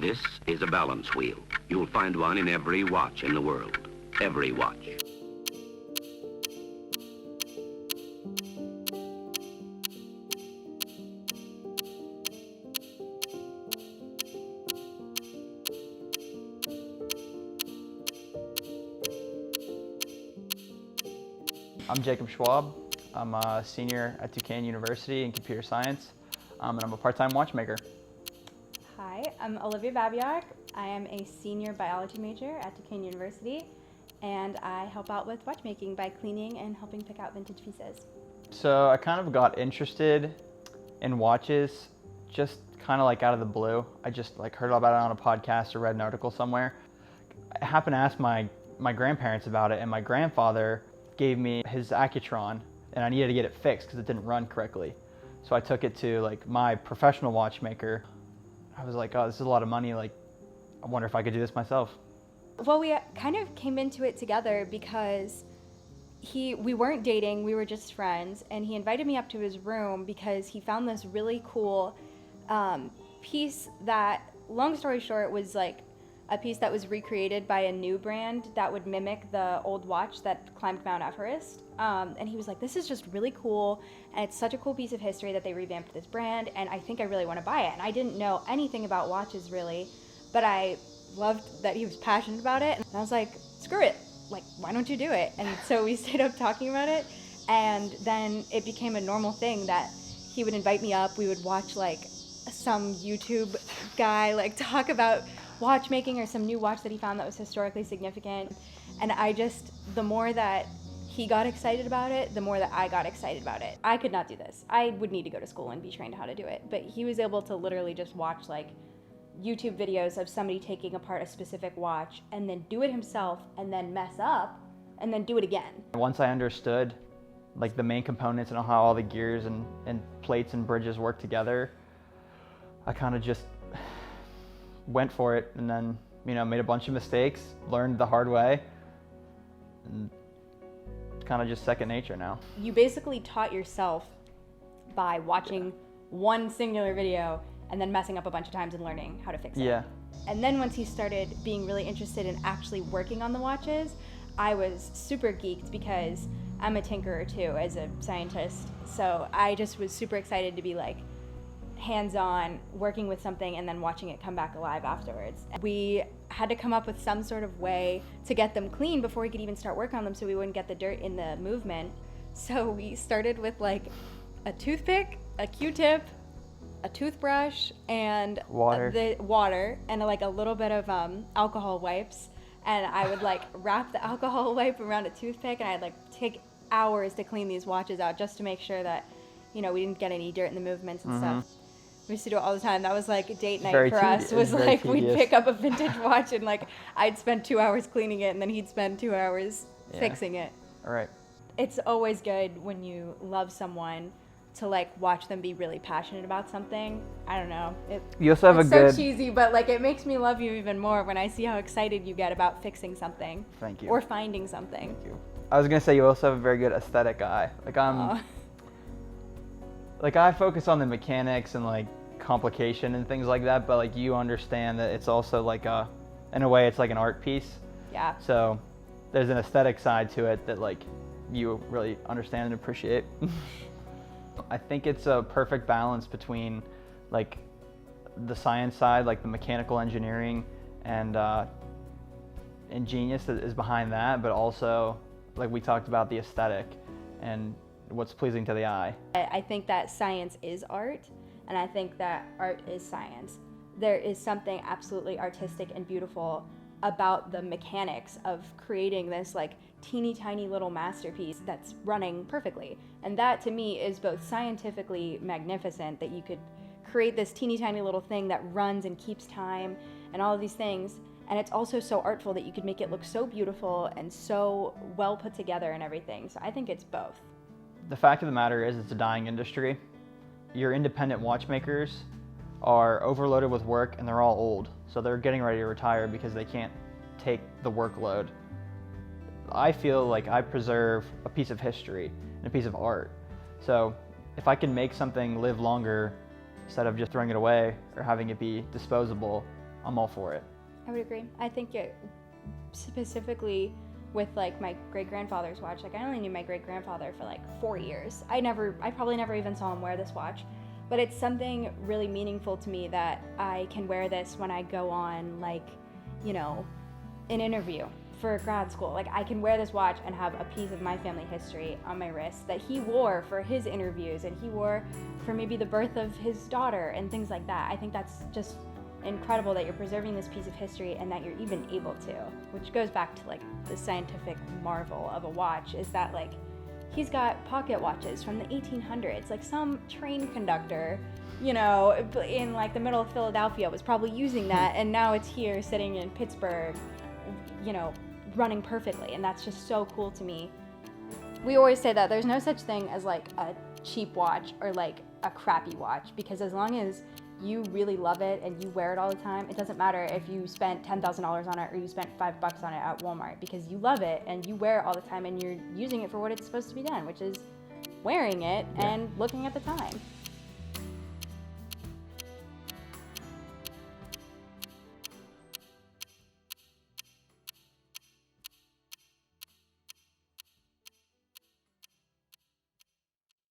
This is a balance wheel. You'll find one in every watch in the world. Every watch. I'm Jacob Schwab. I'm a senior at Duquesne University in computer science, and I'm a part-time watchmaker. Hi, I'm Olivia Babyok. I am a senior biology major at Duquesne University, and I help out with watchmaking by cleaning and helping pick out vintage pieces. So I kind of got interested in watches just kind of like out of the blue. I just like heard about it on a podcast or read an article somewhere. I happened to ask my grandparents about it, and my grandfather gave me his Accutron, and I needed to get it fixed because it didn't run correctly. So I took it to like my professional watchmaker. I was like, oh, this is a lot of money. Like, I wonder if I could do this myself. Well, we kind of came into it together because we weren't dating, we were just friends, and he invited me up to his room because he found this really cool piece that, long story short, was like a piece that was recreated by a new brand that would mimic the old watch that climbed Mount Everest. And he was like, this is just really cool, and it's such a cool piece of history that they revamped this brand, and I think I really want to buy it. And I didn't know anything about watches really, but I loved that he was passionate about it, and I was like, screw it, like, why don't you do it? And so we stayed up talking about it, and then it became a normal thing that he would invite me up. We would watch like some YouTube guy like talk about watchmaking or some new watch that he found that was historically significant. And the more that he got excited about it, the more that I got excited about it. I could not do this. I would need to go to school and be trained how to do it. But he was able to literally just watch like YouTube videos of somebody taking apart a specific watch and then do it himself and then mess up and then do it again. Once I understood like the main components and how all the gears and plates and bridges work together, I kind of just went for it, and then, you know, made a bunch of mistakes, learned the hard way, and it's kind of just second nature now. You basically taught yourself by watching one singular video and then messing up a bunch of times and learning how to fix it. Yeah. And then once he started being really interested in actually working on the watches, I was super geeked because I'm a tinkerer too as a scientist. So I just was super excited to be like hands-on, working with something and then watching it come back alive afterwards. We had to come up with some sort of way to get them clean before we could even start working on them so we wouldn't get the dirt in the movement. So we started with like a toothpick, a Q-tip, a toothbrush, and water and like a little bit of alcohol wipes. And I would like wrap the alcohol wipe around a toothpick, and I'd like take hours to clean these watches out just to make sure that, you know, we didn't get any dirt in the movements and stuff. We used to do it all the time. That was like a date night for us. Was like tedious. We'd pick up a vintage watch and like I'd spend 2 hours cleaning it and then he'd spend 2 hours fixing it. All right. It's always good when you love someone to like watch them be really passionate about something. I don't know. You also have it's so cheesy, but like it makes me love you even more when I see how excited you get about fixing something. Thank you. Or finding something. Thank you. I was gonna say you also have a very good aesthetic eye. Like I focus on the mechanics and like complication and things like that, but like you understand that it's also like in a way it's like an art piece. Yeah. So there's an aesthetic side to it that like you really understand and appreciate. I think it's a perfect balance between like the science side, like the mechanical engineering and genius that is behind that, but also like we talked about the aesthetic and what's pleasing to the eye. I think that science is art, and I think that art is science. There is something absolutely artistic and beautiful about the mechanics of creating this like teeny tiny little masterpiece that's running perfectly. And that to me is both scientifically magnificent, that you could create this teeny tiny little thing that runs and keeps time and all of these things. And it's also so artful that you could make it look so beautiful and so well put together and everything. So I think it's both. The fact of the matter is it's a dying industry. Your independent watchmakers are overloaded with work and they're all old. So they're getting ready to retire because they can't take the workload. I feel like I preserve a piece of history and a piece of art. So if I can make something live longer instead of just throwing it away or having it be disposable, I'm all for it. I would agree. I think it specifically with like my great-grandfather's watch, like I only knew my great-grandfather for like 4 years. I probably never even saw him wear this watch, but it's something really meaningful to me that I can wear this when I go on like, you know, an interview for grad school. Like I can wear this watch and have a piece of my family history on my wrist that he wore for his interviews and he wore for maybe the birth of his daughter and things like that. I think that's just incredible that you're preserving this piece of history and that you're even able to, which goes back to like the scientific marvel of a watch is that like he's got pocket watches from the 1800s, like some train conductor, you know, in like the middle of Philadelphia was probably using that, and now it's here sitting in Pittsburgh, you know, running perfectly, and that's just so cool to me. We always say that there's no such thing as like a cheap watch or like a crappy watch, because as long as you really love it and you wear it all the time, it doesn't matter if you spent $10,000 on it or you spent $5 on it at Walmart, because you love it and you wear it all the time and you're using it for what it's supposed to be done, which is wearing it and looking at the time.